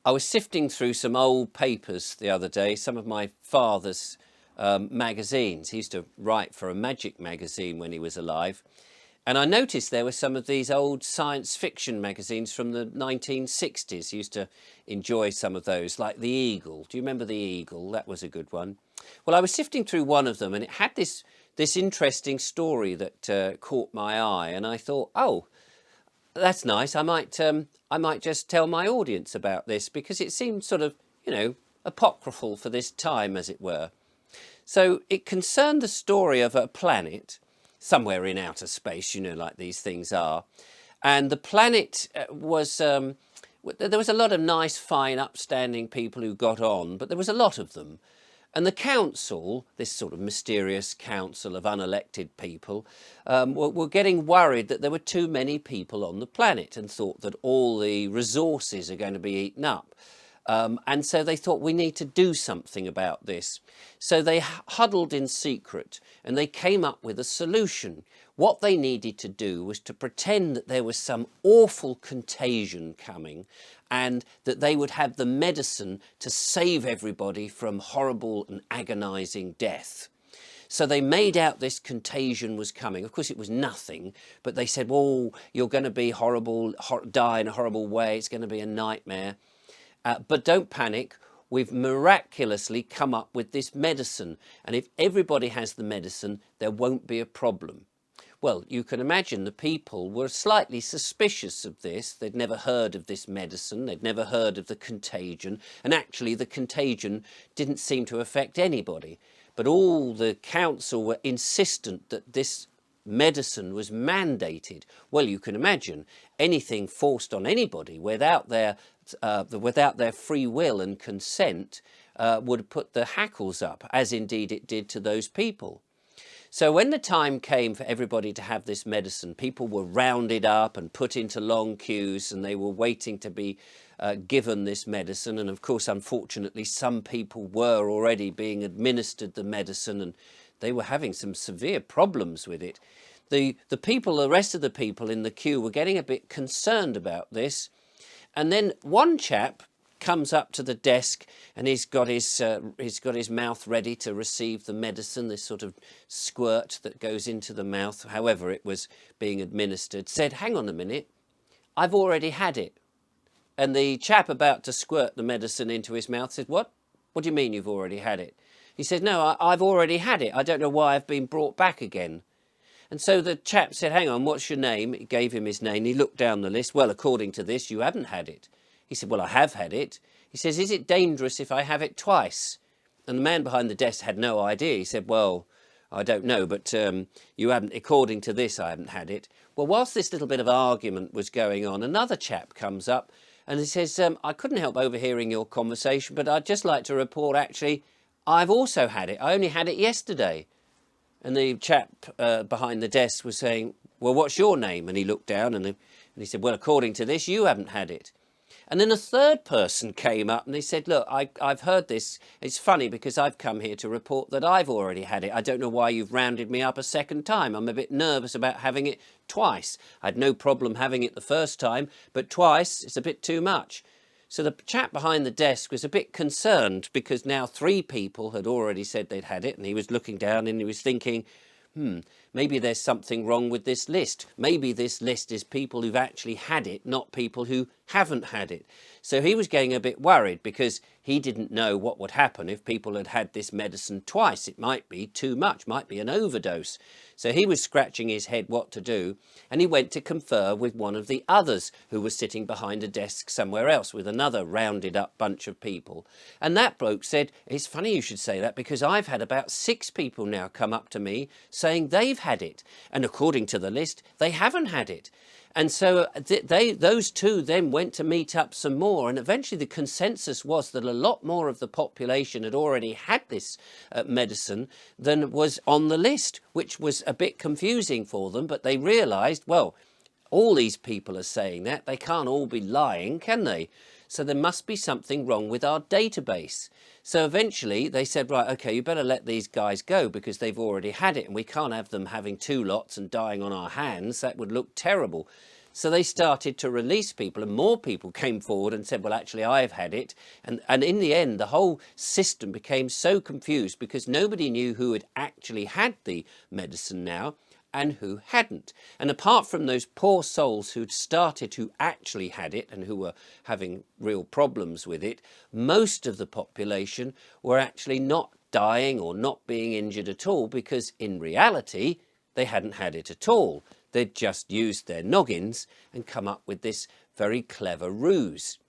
I was sifting through some old papers the other day, some of my father's magazines. He used to write for a magic magazine when he was alive. And I noticed there were some of these old science fiction magazines from the 1960s. He used to enjoy some of those, like The Eagle. Do you remember The Eagle? That was a good one. Well, I was sifting through one of them, and it had this interesting story that caught my eye. And I thought, oh, that's nice. I might just tell my audience about this, because it seemed sort of, apocryphal for this time, as it were. So it concerned the story of a planet somewhere in outer space, like these things are. And the planet was, there was a lot of nice, fine, upstanding people who got on, but there was a lot of them. And the council, this sort of mysterious council of unelected people, were getting worried that there were too many people on the planet, and thought that all the resources are going to be eaten up. And so they thought, we need to do something about this. So they huddled in secret, and they came up with a solution. What they needed to do was to pretend that there was some awful contagion coming, and that they would have the medicine to save everybody from horrible and agonizing death. So they made out this contagion was coming. Of course, it was nothing, but they said, "Oh, you're going to be horrible, die in a horrible way. It's going to be a nightmare. But don't panic. We've miraculously come up with this medicine. And if everybody has the medicine, there won't be a problem." Well, you can imagine the people were slightly suspicious of this. They'd never heard of this medicine. They'd never heard of the contagion. And actually, the contagion didn't seem to affect anybody. But all the council were insistent that this medicine was mandated. Well, you can imagine anything forced on anybody without their free will and consent would put the hackles up, as indeed it did to those people. So when the time came for everybody to have this medicine, people were rounded up and put into long queues, and they were waiting to be given this medicine. And of course, unfortunately, some people were already being administered the medicine, and they were having some severe problems with it. The rest of the people in the queue were getting a bit concerned about this. And then one chap comes up to the desk, and he's got his mouth ready to receive the medicine, this sort of squirt that goes into the mouth, however it was being administered, said, "Hang on a minute, I've already had it." And the chap about to squirt the medicine into his mouth said, "What? What do you mean you've already had it?" He said, "No, I've already had it. I don't know why I've been brought back again." And so the chap said, "Hang on, what's your name?" He gave him his name. He looked down the list. "Well, according to this, you haven't had it." He said, "Well, I have had it." He says, "Is it dangerous if I have it twice?" And the man behind the desk had no idea. He said, "Well, I don't know, but you haven't, according to this, I haven't had it." Well, whilst this little bit of argument was going on, another chap comes up and he says, "I couldn't help overhearing your conversation, but I'd just like to report, actually, I've also had it. I only had it yesterday." And the chap behind the desk was saying, "Well, what's your name?" And he looked down and he said, "Well, according to this, you haven't had it." And then a third person came up and he said, "Look, I've heard this. It's funny because I've come here to report that I've already had it. I don't know why you've rounded me up a second time. I'm a bit nervous about having it twice. I had no problem having it the first time, but twice, it's a bit too much." So the chap behind the desk was a bit concerned, because now 3 people had already said they'd had it, and he was looking down and he was thinking, maybe there's something wrong with this list. Maybe this list is people who've actually had it, not people who haven't had it. So he was getting a bit worried, because he didn't know what would happen if people had had this medicine twice. It might be too much, might be an overdose. So he was scratching his head what to do, and he went to confer with one of the others who was sitting behind a desk somewhere else with another rounded up bunch of people. And that bloke said, "It's funny you should say that, because I've had about 6 people now come up to me saying they've had it, and according to the list, they haven't had it." And so those two then went to meet up some more, and eventually the consensus was that a lot more of the population had already had this medicine than was on the list, which was a bit confusing for them. But they realised, well, all these people are saying that. They can't all be lying, can they? So there must be something wrong with our database. So eventually they said, right, okay, you better let these guys go, because they've already had it, and we can't have them having 2 lots and dying on our hands. That would look terrible. So they started to release people, and more people came forward and said, well, actually, I've had it. And in the end, the whole system became so confused because nobody knew who had actually had the medicine now and who hadn't. And apart from those poor souls who'd started, who actually had it and who were having real problems with it, most of the population were actually not dying or not being injured at all, because in reality, they hadn't had it at all. They'd just used their noggins and come up with this very clever ruse.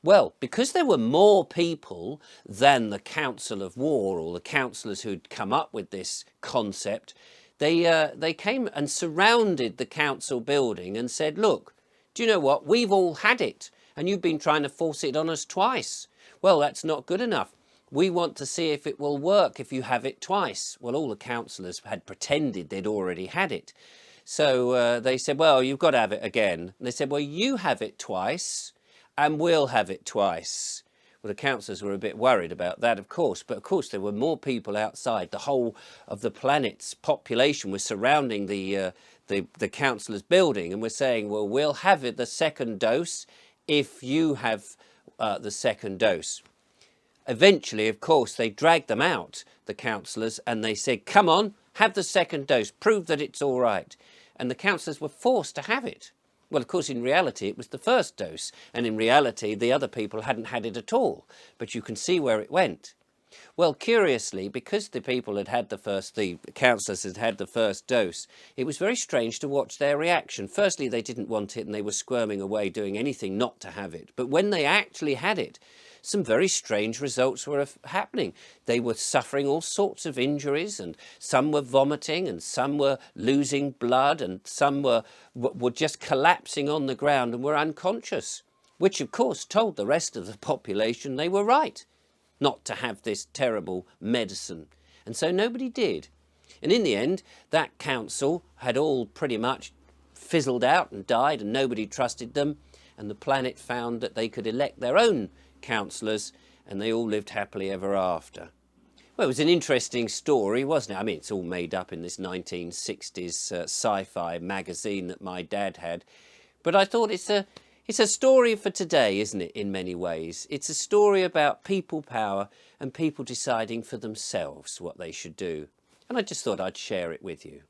Well, because there were more people than the Council of War or the councillors who'd come up with this concept, they came and surrounded the council building and said, look, do you know what? We've all had it, and you've been trying to force it on us twice. Well, that's not good enough. We want to see if it will work if you have it twice. Well, all the councillors had pretended they'd already had it. So they said, well, you've got to have it again. And they said, well, you have it twice and we'll have it twice. Well, the councillors were a bit worried about that, of course. But of course, there were more people outside. The whole of the planet's population was surrounding the councillors' building and were saying, well, we'll have it the second dose if you have the second dose. Eventually, of course, they dragged them out, the councillors, and they said, come on, have the second dose, prove that it's all right. And the councillors were forced to have it. Well, of course, in reality, it was the first dose. And in reality, the other people hadn't had it at all. But you can see where it went. Well, curiously, because the people had had the councillors had had the first dose, it was very strange to watch their reaction. Firstly, they didn't want it and they were squirming away, doing anything not to have it. But when they actually had it, some very strange results were happening. They were suffering all sorts of injuries, and some were vomiting, and some were losing blood, and some were just collapsing on the ground and were unconscious, which of course told the rest of the population they were right not to have this terrible medicine. And so nobody did. And in the end, that council had all pretty much fizzled out and died, and nobody trusted them, and the planet found that they could elect their own councillors, and they all lived happily ever after. Well, it was an interesting story, wasn't it? I mean, it's all made up in this 1960s sci-fi magazine that my dad had. But I thought it's a story for today, isn't it, in many ways? It's a story about people power and people deciding for themselves what they should do. And I just thought I'd share it with you.